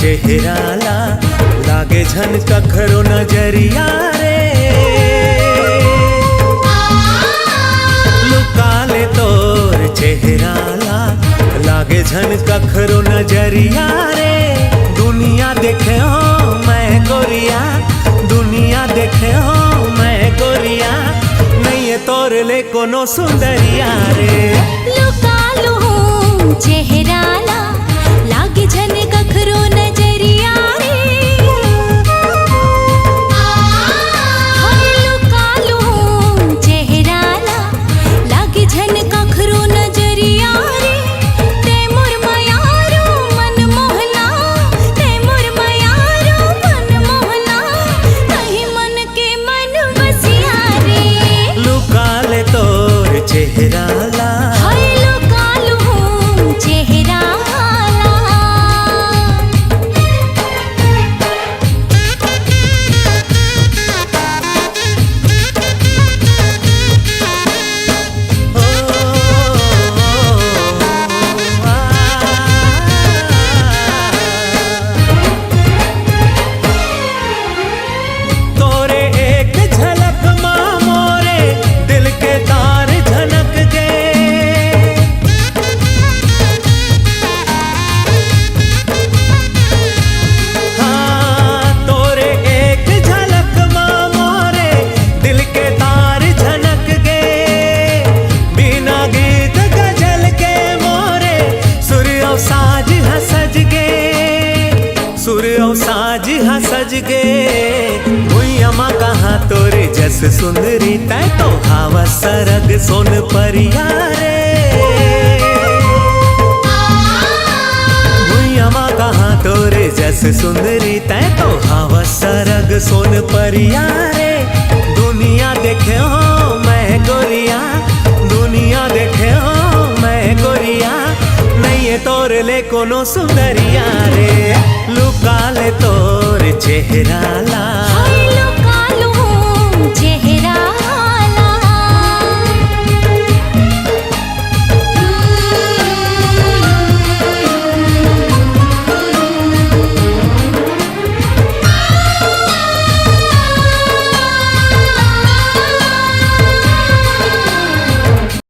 चेहरा लागे झन कखरो नजरिया रे। लुका ले तोर चेहरा लागे झन कखरो नजरिया रे। दुनिया देखे हो मैं गोरिया, दुनिया देखे हो मैं गोरिया, नहीं है तोर ले कोनो सुंदरिया रे। लुका लूं चेहरा लागे झन कखरो नजरिया रे। हाय लुका लूं चेहरा लागे झन कखरो नजरिया रे। ते मोर मयारो मन मोहना, ते मोर मयारो मन मोहना, कहीं मन के मन बसिया रे। लुका ले तोर चेहरा हाय लुका लूं चेहरा साज हा सज गे। भुइयामा कहाँ तोरे जस सुंदरी तै तो हावा सरग सोन परिया रे। भुइयामा कहाँ तोरे जस सुंदरी तै तो हावा सरग सोन परिया रे। दुनिया देखे हो मैं गोरिया, दुनिया देखे हो मैं गोरिया, नहीं है तोर ले कोनो सुंदरिया रे। लुका ले तोर चेहरा